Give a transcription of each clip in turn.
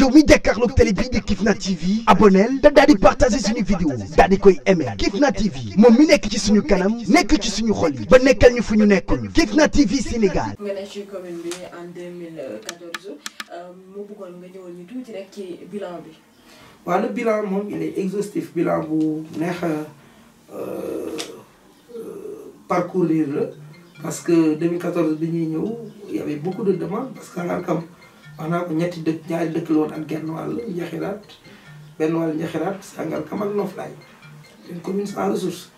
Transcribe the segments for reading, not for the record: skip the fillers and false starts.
yow mi jàkkaarloog télé bii di Kifna TV abonneel te daal di partager suñu vidéo daal di koy aimer Kifna TV moom mi nekk ci suñu kanam nekk ci suñu xol yi ba nekkal ñu fu ñu nekkoon Kifna TV Sénégal. nga ne ci commune bi en 2014 mu bëggoon nga ñëwoon ñu tuuti rek ci bilan bi. waaw le bilan moom il est exhaustif bilan bu neex parcourir la parce que 2014 bi ñuy ñëw il y avait beaucoup de demandes parce que Sangalkam wax naa ko ñetti dëkk ñaari dëkk la woon ak genn wàll Njaxiraat benn wàll Njaxiraat Sangalkam ak Noflaye une commune sans ressource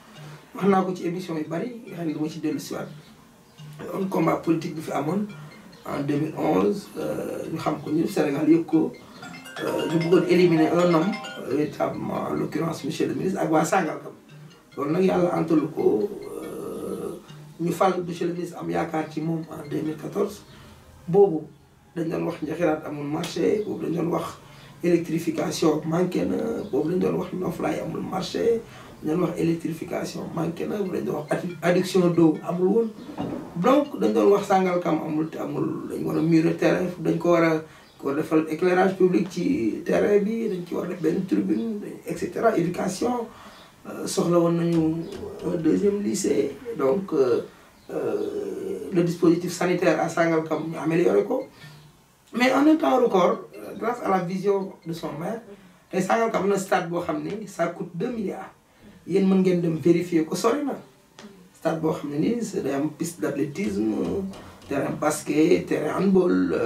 wax naa ko ci émission yu bari nga xam ne dama ci dellu si waat un combat politique bi fi amoon en 2011 ñu xam ko ñu Sénégal yëg ko ñu bëggoon éliminer un homme véritablement en l'occurrence monsieur le ministre ak waa Sangalkam loolu nag yàlla antalu ko ñu fal monsieur le ministre am yaakaar ci moom en 2014 boobu dañ doon wax Njaxiraat amul marché boobu dañ doon wax électrification manqué na boobu dañ doon wax Noflaye amul marché dañ doon wax électrification manqué na boobu dañ doon wax adduction d'eau amul woon donc dañ doon wax Sangalkam amul te amul dañ war a murer terrain dañ ko war a defal éclairage public ci terrain bi dañ ci war a def benn tribune et cetera éducation soxla woon nañu un deuxième lycée donc le dispositif sanitaire à Sangalkam ñu amélioré ko mais en un temps record grâce à la vision de son maire tey Sangalkam am na stade boo xam ne ça coûte 2 milliards yéen mën ngeen dem vérifier ko sori na stade boo xam ne nii c'est day am piste d'athlétisme terrain basket terrain handball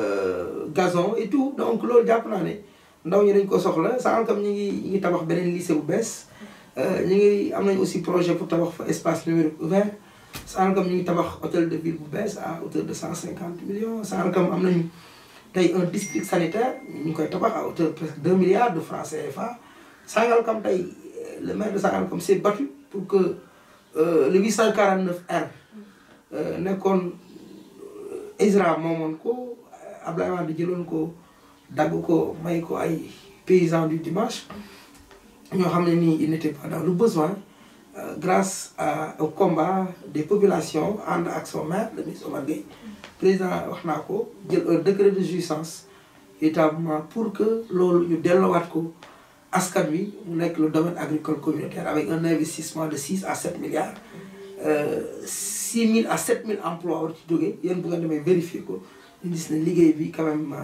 gazon et tout donc loolu jàpp naa ne ndaw ñi dañ ko soxla Sangalkam ñi ngi tabax beneen lycée bu bees ñu ngi am nañu aussi projet pour tabax fa espace numérique ouvert Sangalkam ñu ngi tabax hôtel de ville bu bees à hauteur de 150 millions Sangalkam am nañu tey un district sanitaire ñu ngi koy tabax à hauteur presque 2 milliards de francs CFA Sangalkam tey le maire de Sangalkam s'est battu pour que le 849R nekkoon ISRA moomoon ko Abdoulaye Wade jëloon ko dagg ko may ko ay paysans du dimanche ñoo xam ne nii il n'était pas dans le besoin grâce au combat des populations ànd ak son maire le ministre Omar Gueye président wax naa ko jël un décret de jouissance établement pour que loolu ñu delloowaat ko askan wi mu nekk le domaine agricole communautaire avec un investissement de 6 à 7 milliards 6 000 à 7 000 emplois war ci jógee yéen bu nga demee vérifier ko ñu gis ne liggéey bi quand même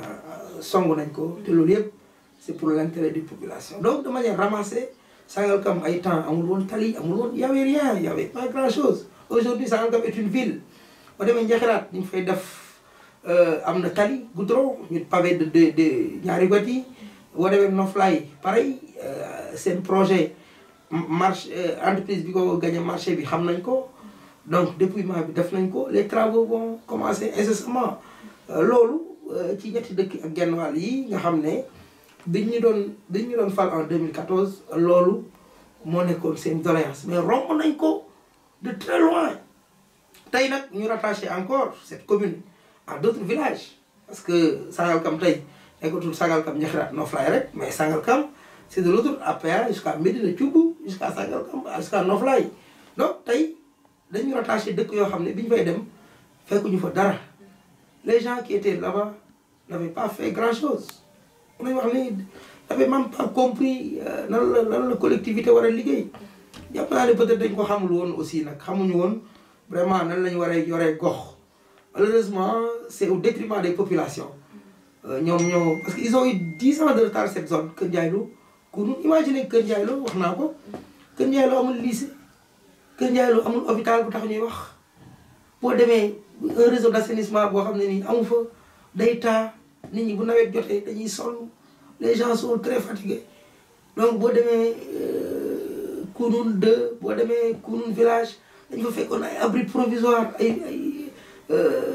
songu nañ ko te loolu yëpp c'est pour l'intérêt des populations donc de manière ramassée Sangalkam ay temps amul woon tali amul woon y avait rien y avait pas grand chose aujourd'hui Sangalkam est une ville boo demee Njaxiraat ñu fay def am na tali goudron ñu pavé de ñaari wet yi boo demee Noflaye pareil seen projet marché entreprise bi ko gagné marché bi xam nañ ko donc dépouillement bi def nañ ko les travaux vont commencer incessamment loolu ci ñetti dëkk ak genn wàll yi nga xam ne biñ ñu doon fal en 2014 loolu moo nekkoon seen doléance mais romb nañ ko de très loin tey nag ñu rattaché encore cette commune à d'autres villages parce que Sangalkam tey nekkatul Sangalkam Njaxiraat Noflaye rek mais Sangalkam c'est de l'autoroute à péage jusqu'à Médina Thioub jusqu'à Sangalkam jusqu'à Noflaye donc tey dañu rattaché dëkk yoo xam ne bi ñu fay dem fekkuñu fa dara les gens qui étaient là-bas n'avaient pas fait grand-chose on nañu wax ni n'avaient même pas compris nan la collectivité war a liggéey jàpp naa ne peut-être dañ ko xamul woon aussi nag xamuñu woon vraiment nan la ñu war a yoree gox malheureusement c'est au détriment des populations ñoom parce que ils ont eu 10 ans de retard cette zone Kër Ndiaye Lo Kounoune imaginez Kër Ndiaye Lo wax naa ko Kër Ndiaye Lo amul lycée Kër Ndiaye Lo amul hôpital bu tax ñuy wax boo demee un réseau d'assainissement boo xam ne nii amu fa day taa nit ñi bu nawet jotee dañuy sonn les gens sont très fatigués donc boo demee Kounoune 2 boo demee Kounoune village dañu fa fekkoon ay abri provisoire ay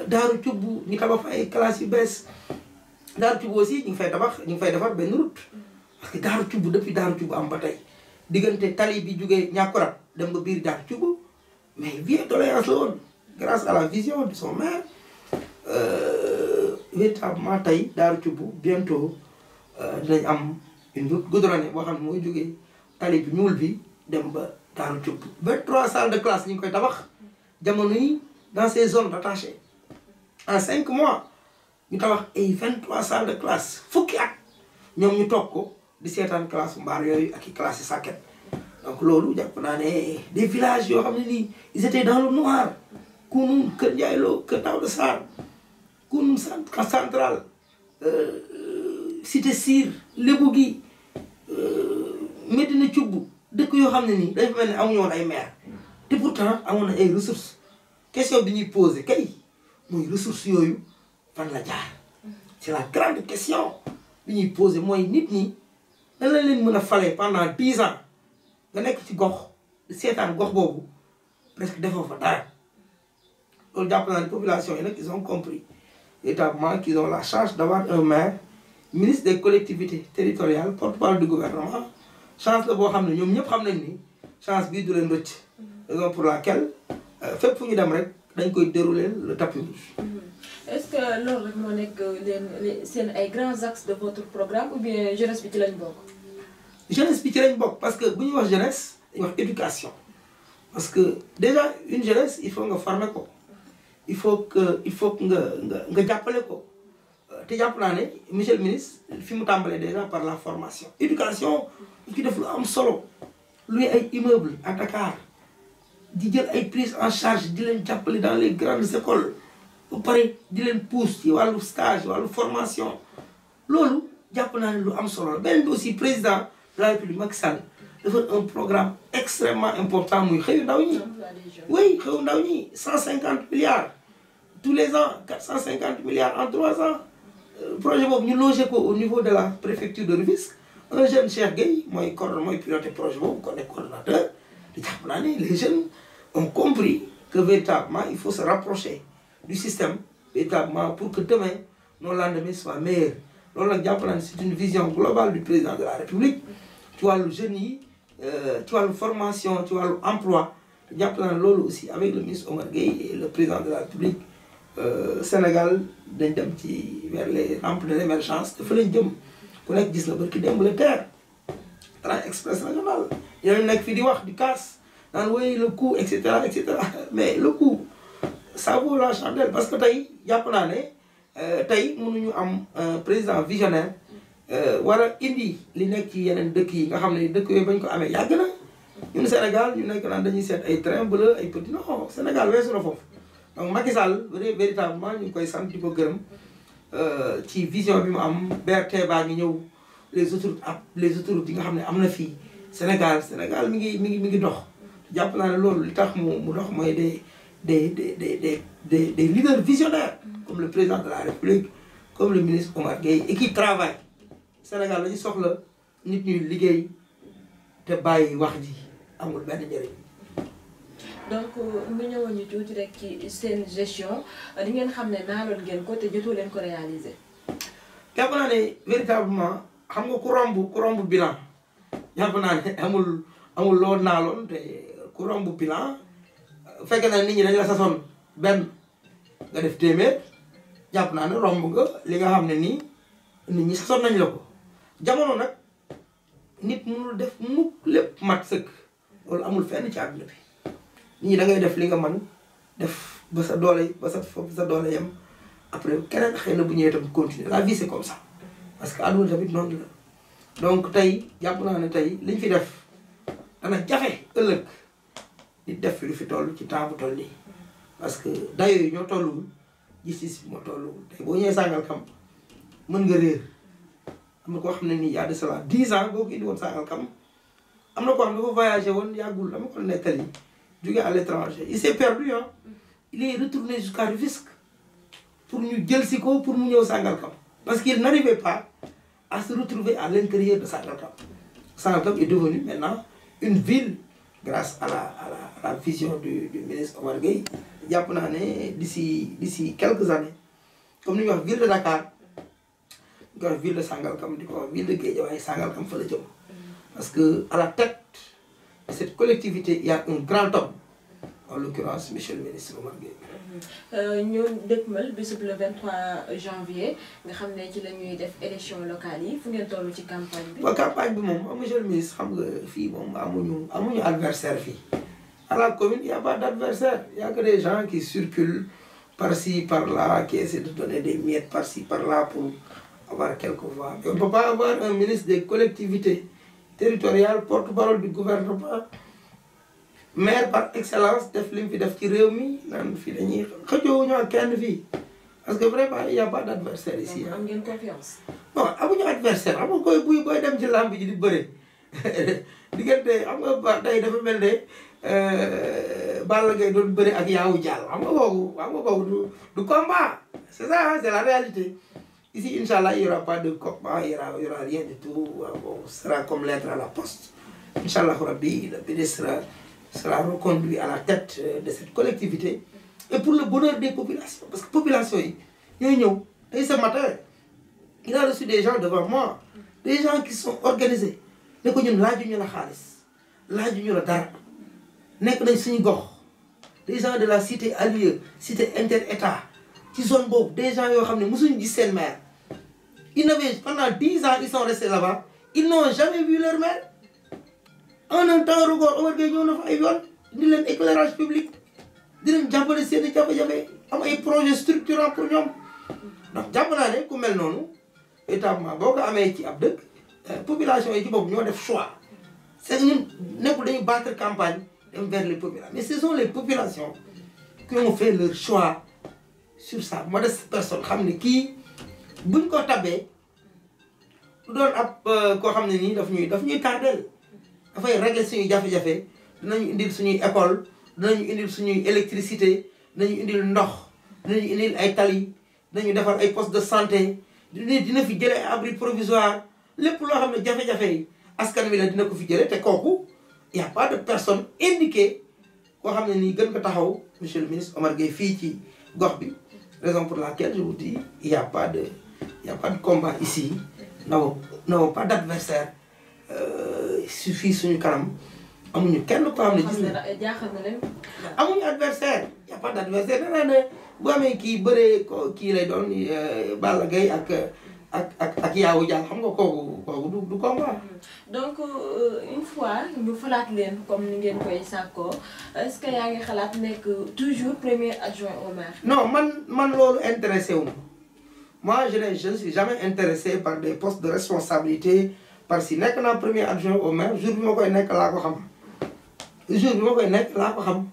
Daaru Cubb ñu tabax fa ay classes yu bees Daaru Cubb aussi ñu ngi fay defar benn route parce que Daaru Cubb depuis Daaru Cubb am ba tey diggante tali bi jógee Ñàkkorat dem ba biir Daaru Cubb mais vieille doléance la woon grâce à la vision de son maire véritablement tey Daaru Cubb bientôt dinañ am une route goudronnée boo xam ne mooy jógee tali bi ñuul bi dem ba Daaru Cubb 23 salles de classe ñu ngi koy tabax jamono yi dans ces zones rattachées en 5 mois ñu tabax ay 23 salles de classe fukki at ñoom ñu toog ko di seetaan classe mbaar yooyu ak i classe sàkket donc loolu jàpp naa ne des villages yoo xam ne nii ils étaient dans le noir Kounoune Kër Ndiaye Lo Kër Daouda Sarr Kounoune central Cité Sir Lébu gi Médina Thioub dëkk yoo xam ne nii dafa mel ne amuñu woon ay maire te pourtant amoon na ay ressources question bi ñuy posé kay mooy ressources yooyu fan la jaar c'est la grande question bi ñuy posé mooy nit ñi nan la leen mën a fale pendant 10 ans nga nekk ci gox seetaan gox boobu presque defoo fa dara loolu jàpp naa ne population yi nag ils ont compris véritablement qu'ils ont la charge d'avoir un maire ministre des collectivités territoriales porte-parole du gouvernement chance la boo xam ne ñoom ñëpp xam nañ ni chance bii du leen rëcc raison pour laquelle fépp fu ñu dem rek dañ koy dérouler le tapis rouge. est-ce que loolu rek moo nekk leen seen ay grands axes de votre programme ou bien jeunesse bi ci lañ bokk. jeunesse bi ci lañ bokk parce que bu ñuy wax jeunesse dañuy wax éducation parce que déjà une jeunesse il faut nga former ko il faut que nga jàppale ko te jàpp naa ne monsieur le ministre fi mu tàmbalee déjà par la formation. éducation ñu ci def lu am solo luy ay immeuble à Dakar di jël ay prise en charge di leen jàppale dans les grandes écoles ba pare di leen pousse ci wàllu stage wàllu formation loolu jàpp naa ne lu am solo la beneen bi aussi président de la République Macky Sall dafa un programme extrêmement important muy xëyu ndaw ñi. oui xëyu ndaw ñi 150 milliards tous les ans 450 milliards en 3 ans projet boobu ñu logé ko au niveau de la préfecture de Rufisque un jeune Cheikh Gueye mooy piloté projet boobu kon nekk coordonnateur di jàpp naa ne les jeunes ont compris que véritablement il faut se rapprocher du système véritablement pour que demain nos lendemains soient meilleurs loolu nag jàpp naa ne c'est une vision globale du président de la République ci wàllu jeunes yi ci wàllu formation ci wàllu emploi te jàpp naa ne loolu aussi avec le ministre Omar Gueye et le président de la République Sénégal dañ dem ci vers les rampes de l'émergence dafa lañ jëm ku nekk gis na barki démb la terre train express régional yooyu nekk fii di wax di casse naan woy le coût et cetera mais le coût ça vaut la chandelle parce que tey jàpp naa ne tey mënuñu am président visionnaire war a indi li nekk ci yeneen dëkk yi nga xam ne dëkk yooyu bañ ko amee yàgg na ñun Sénégal ñu nekk naan dañuy seet ay train bleu ay petit non Sénégal weesu na foofu donc Macky Sall véritablement ñu ngi koy sant di ko gërëm ci vision bi mu am BRT baa ngi ñëw les autoroutes yi nga xam ne am na fii Sénégal mi ngi dox jàpp naa ne loolu li tax mu dox mooy des leaders visionnaires comme le président de la République comme le ministre Omar Gueye et qui travaille Sénégal la ñu soxla nit ñuy liggéey te bàyyi wax ji amul benn njëriñ. donc mu ñëwoon ñu tuuti rek ci seen gestion li ngeen xam ne naaloon ngeen ko te jotoo leen ko réaliser. jàpp naa ne véritablement xam nga ku romb bilan jàpp naa ne amul loo naaloon te ku romb bilan fekk na nit ñi dañ la sasoon benn nga def téeméer jàpp naa ne romb nga li nga xam ne nii nit ñi sasoon nañ la ko jamono nag nit mënul def mukk lépp mat sëkk loolu amul fenn ci àdduna bi nit ñi da ngay def li nga mën def ba sa doole yem après keneen xëy na bu ñëwee tam continuer la vie c'est comme ça parce que àdduna tamit noonu la donc tey jàpp naa ne tey liñ fi def dana jafe ëllëg nit def fi lu fi toll ci temps bu toll nii parce que dayo yi ñoo tolluwul gis-gis bi moo tolluwul tey boo ñëwee Sangalkam mën nga réer am na koo xam ne nii y a de cela 10 ans boo ko indi woon Sangalkam am na koo xam ne dafa voyagé woon yàggul dama ko nettali jóge à l'étranger il s'est perdu hein il est retourné jusqu'à Rufisque pour ñu jël si ko pour mu ñëw Sangalkam parce qu'il n'arrivait pas à se retrouver à l'intérieur de Sangalkam. Sangalkam est devenu maintenant une ville grâce à la vision du ministre Omar Gueye jàpp naa ne d'ici quelques années comme ni ñuy wax ville de Dakar di ko wax ville de Sangalkam di ko wax ville de Guédiawaye Sangalkam fa la jëm parce que à la tête de cette collectivité il y a un grand homme en l'occurrence monsieur le ministre Omar Gueye. ñu dëkkmal bisub le 23 janvier nga xam ne ci la ñuy def élection locale yi fu ngeen toll ci campagne bi. waaw campagne bi moom monsieur le ministre xam nga fii moom amuñu adversaire fii à la commune il y a pas d'adversaire il y a que des gens qui circulent par-ci par-là qui essaient de donner des miettes par-ci par-là pour avoir quelques voix. Mais on ne peut pas avoir un ministre des collectivités territoriales, porte-parole du gouvernement, maire par excellence, def lim fi def ci réew mi naan fii dañuy xëjoo ak kenn fii parce que vraiment il y a pas d'adversaire ici. am ngeen confiance. non amuñu adversaire xam nga koy booy dem ci làmb ji di bëre diggante xam nga ba tey dafa mel ne Balla Gaye doon bëre ak Yawou Dial xam nga boobu du combat c'est ça c'est la réalité. Ici inchallah il y aura pas de combat, il y aura rien du tout. Bon, ce sera comme lettre à la poste. Inchallah Rabbi, le ministre sera reconduit à la tête de cette collectivité et pour le bonheur des populations. Parce que la population, et ce matin, il a reçu des gens devant moi, des gens qui sont organisés. Des gens de la cité alliée, cité inter-État, qui sont beaux, des gens qui ont dit maire. Ils n'avaient, pendant 10 ans, ils sont restés là-bas, ils n'ont jamais vu leur maire. En un temps record, on a fait un éclairage public, des projets structurants pour nous. Donc, japonais, comme elle non, établement, beaucoup d'Américains, la population est ont fait choix. C'est nous devons battre campagne vers les populations. Mais ce sont les populations qui ont fait leur choix sur ça. Moi, cette personne, qui, buñ ko tabé doon ab ko xamné ni daf ñuy tardel da fay régler suñu jafé jafé dinañu indil suñuy école dinañu indil suñuy électricité dinañu indil ndox dinañu indil ay tali dinañu défar ay poste de santé dina fi jëlé abri provisoire lépp lo xamné jafé jafé askan wi la dina ko fi jëlé té koku y a pas de personne indiquée ko xamné ni gën ko taxaw monsieur le ministre Omar Gueye fi ci gox bi raison pour laquelle je vous dis il y a pas de combat ici. Nous n'avons pas d'adversaire. Il suffit suñu kanam amuñu kenn ko xam ne gis na amuñu adversaire. Il y a pas d'adversaire. Bu amee kii bëree kii lay doon Balla Gaye ak Yawou Dial xam nga kooku du combat. Donc une fois ñu falaat leen comme ni ngeen koy sàkkoo est-ce que yaa ngi xalaat nekk toujours premier adjoint au maire? Non man loolu intéressé wu ma. Moi je ne suis jamais intéressé par des postes de responsabilité parce que nekk naa premier adjoint au maire jour bi ma koy nekk laa ko xam.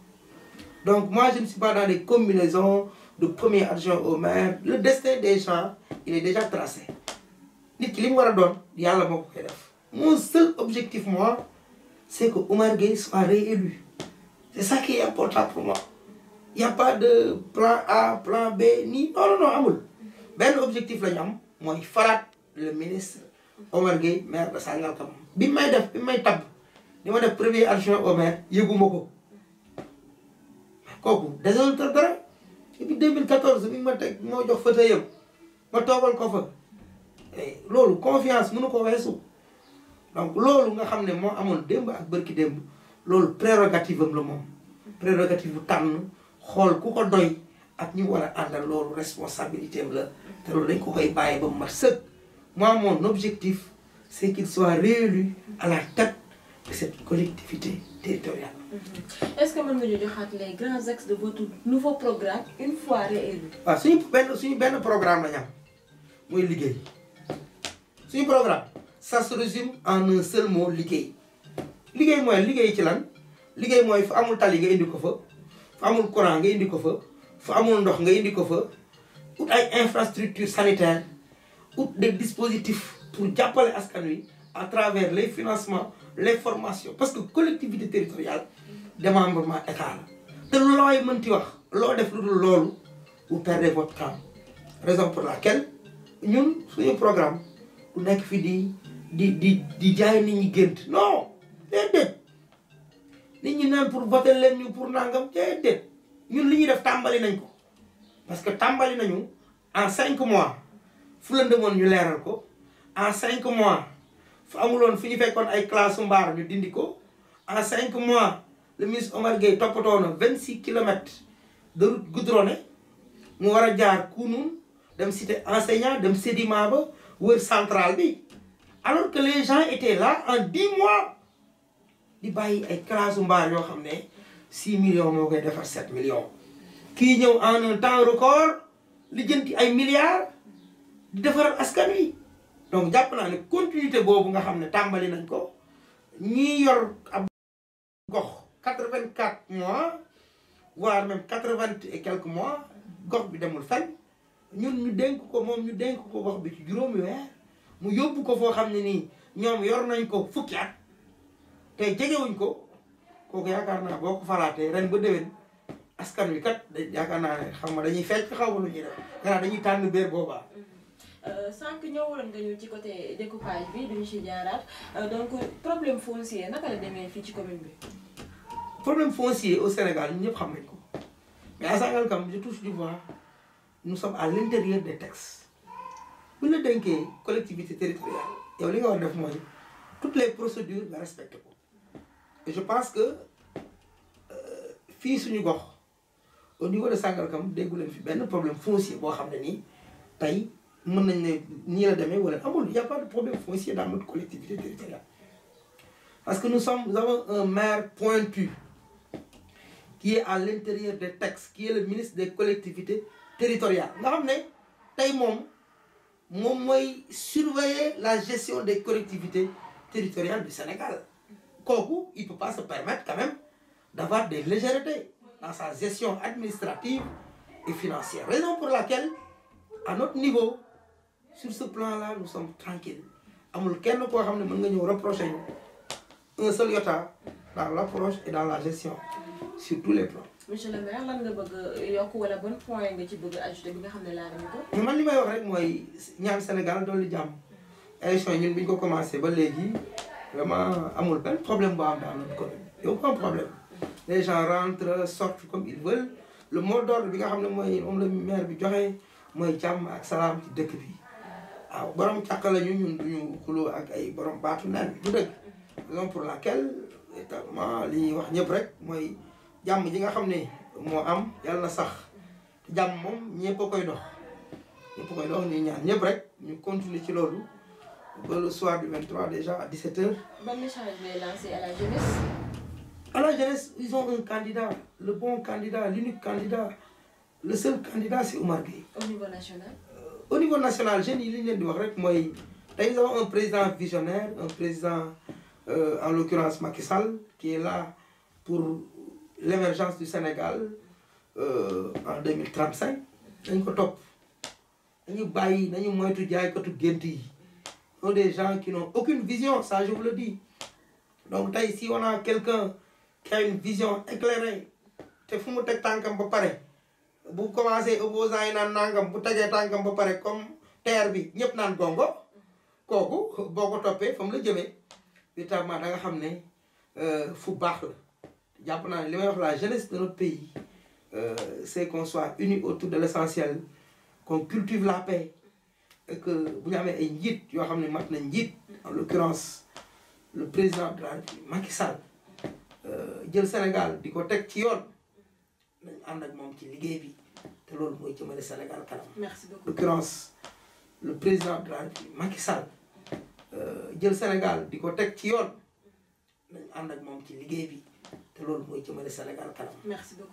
Donc moi je ne suis pas dans des combinaisons de premier adjoint au maire. Le destin des gens il est déjà tracé. Nit ki li mu war a doon yàlla moo ko koy def. Mon seul objectif moi c'est que Omar Gueye soit réélu. C'est ça qui est important pour moi. Il n'y a pas de plan A, plan B, ni non amul. Ben objectif la ñu am mooy falaat le ministre Omar Gueye maire de Sangalkam. bi may tab di ma def premier adjoint au maire yëguma ko kooku désolé dara depuis 2014 bi ma teg moo jox fauteuil ma toogal ko fa loolu confiance mënu ko weesu. Donc loolu nga xam ne moo amoon démb ak bërki démb loolu prérogative am la moom prérogative bu tànn xool ku ko doy ak ñu war a àndal loolu responsabilité am la te loolu dañ ko koy bàyyi ba mu mat sëkk. Moi mon objectif c'est qu'il soit réélu à la tête de cette collectivité territoriale. Est-ce que mën nga ñu joxaat les grands axes de votre nouveau programme une fois réélu? waaw suñu benn programme la ñu am mooy liggéey suñu programme ça se résume en un seul mot liggéey. liggéey mooy liggéey ci lan liggéey mooy fa amul tali nga indi ko fa amul courant nga indi ko fa amul ndox nga indi ko fa ut ay infrastructures sanitaires ut des dispositifs pour jàppale askan wi à travers les financements les formations parce que collectivité territoriale démembrement état la te looy mënti wax loo def lu dul loolu vous perdez votre temps. Raison pour laquelle ñun suñu programme du nekk fi di jaay nit ñi gént non déedéet nit ñi naan pour voter leen ñu pour nangam déedéet ñun li ñuy def tàmbali nañ ko parce que tàmbali nañu en 5 mois fu la demoon ñu leeral ko en 5 mois fu amuloon fu ñu fekkoon ay classe mbaar ñu dindi ko en 5 mois le ministre Omar Gueye toppatoo na 26 kilomètres de route goudronnée mu war a jaar Kounoune dem cité enseignant dem Sédima ba wër centrale bi alors que les gens étaient là en 10 mois di bàyyi ay classe mbaar yoo xam ne 6 millions moo koy defar 7 millions kii ñëw en un temps record li jënti ay milliards di defaral askan wi. donc jàpp naa ne continuité boobu nga xam ne tàmbali nañ ko ñii yor ab gox 84 mois voire même 80 et quelques mois gox bi demul fenn ñun ñu dénk ko moom ñu dénk ko gox bi ci juróomi weer mu yóbbu ko foo xam ne nii ñoom yor nañ ko fukki at te jegewuñ ko kooku yaakaar naa boo ko falaatee ren ba déwén askan wi kat yaakaar naa ne xam nga dañuy fecc xaw ma lu ñuy def gannaaw dañuy tànn béer boobaa. sànq ñëwaloon nga ñu ci côté découpage bi duñu ci jaaraat donc problème foncier naka la demee fii ci commune bi. problème foncier au Sénégal ñun ñëpp xam nañ ko mais à Sangalkam je touche du bois nous sommes à l'intérieur des textes bu ñu la dénkee collectivité territoriale yow li nga war def mooy toutes les procédures nga respecté ko et je pense que fii suñu gox au niveau de Sangalkam déggu leen fi benn problème foncier boo xam ne nii tey mën nañ ne nii la demee wala amul y a pas de problème foncier dans notre collectivité territoriale parce que nous avons un maire pointu qui est à l'intérieur des textes qui est le ministre des collectivités territoriales nga xam ne tey moom mooy surveiller la gestion des collectivités territoriales du Sénégal kooku il peut pas se permettre quand même d'avoir des légèretés dans sa gestion administrative et financière raison pour laquelle à notre niveau sur ce plan-là nous sommes tranquilles amul kenn koo xam ne mën nga ñëw reprocher ñu un seul iota dans l'approche et dans la gestion sur tous les plans. monsieur le maire lan nga bëgg yokk wala bon point nga ci bëgg ajouter bi nga xam ne laa nañu ko. man li may wax rek mooy ñaan Sénégal dolli jàmm élection yi ñun bi ñu ko commencé ba léegi vraiment amul benn problème boo am dans notre commune y a aucun problème les gens rentrent sortent comme ils veulent le mot d'ordre bi nga xam ne mooy moom la maire bi joxe mooy jàmm ak salaam ci dëkk bi waaw borom càq la ñun duñu xuloo ak ay borom baatu naan du dëgg raison pour laquelle également li ñuy wax ñëpp rek mooy jàmm ji nga xam ne moo am yàlla na sax te jàmm moom ñëpp a koy dox ñuy ñaan ñëpp rek ñu continuer ci loolu ba le soir du 23 déjà à 17h. Ban message ngay lancé à la jeunesse. À la jeunesse ils ont un candidat le bon candidat l'unique candidat le seul candidat c'est Oumar Gueye. Au niveau national. Au niveau national jeunes yi li ñu leen di wax rek mooy tey nous avons un président visionnaire un président en l'occurrence Macky Sall qui est là pour l'émergence du Sénégal en 2035 dañ ko topp dañu bàyyi nañu moytu jaaykatu gént yi sont des gens qui n'ont aucune vision ça je vous le dis donc tey si on a quelqu'un qui a une vision éclairée te fu mu teg tànkam ba pare bu commencé opposant yi naan nangam bu tegee tànkam ba pare comme terre bi ñëpp naan gongo kooku boo ko toppee fa mu la jëmee véritablement da nga xam ne fu baax la jàpp naa ne li may wax la jeunesse de notre pays c'est qu'on soit unis autour de l'essentiel qu'on cultive la paix et que bu ñu amee ay njiit yoo xam ne mat na njiit en l'occurrence le président de la République Macky Sall jël Sénégal di ko teg ci yoon nañ ànd ak moom ci liggéey bi te loolu mooy jëmale Sénégal kanam. Merci beaucoup. En l'occurrence le président de la République Macky Sall jël Sénégal di ko teg ci yoon nañ ànd ak moom ci liggéey bi te loolu mooy jëmale Sénégal kanam. Merci beaucoup.